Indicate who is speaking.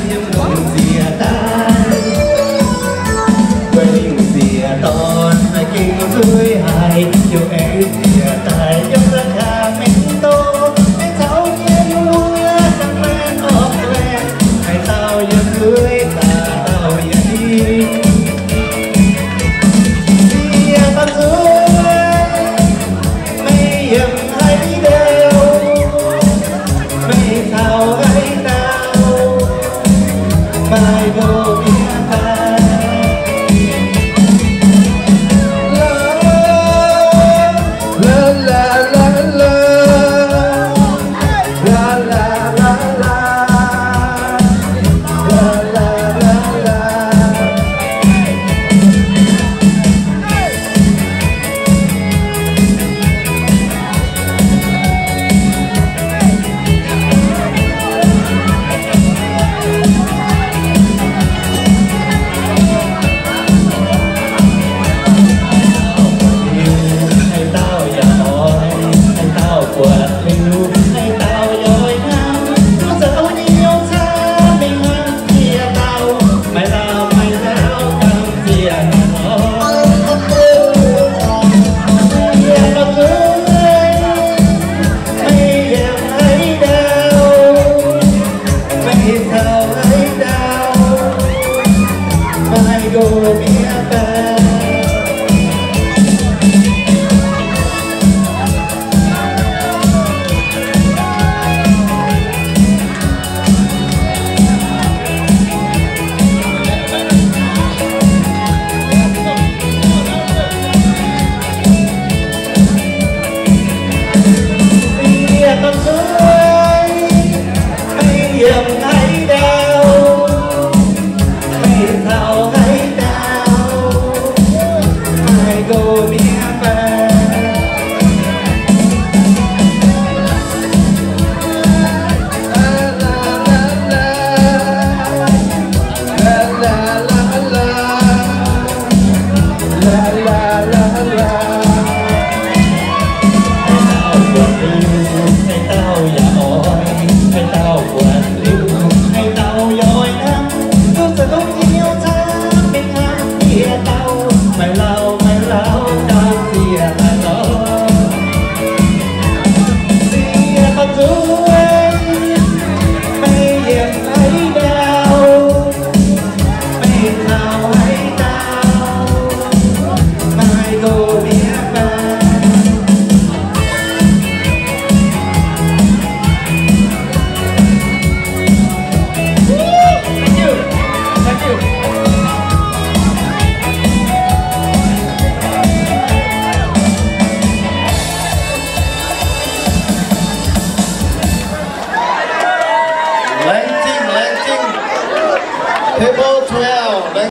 Speaker 1: nhưng mừng dìa tay quên dìa đón hai kinh vui hài chiều em dìa tay trong ra nhà mình tô để tháo nhiên vui chẳng quen ôm quen ngày tao nhân cưới ta tao vậy dìa tao dưới mây hiểm hay đều mây thao hay tao mai vô bia ta
Speaker 2: Thế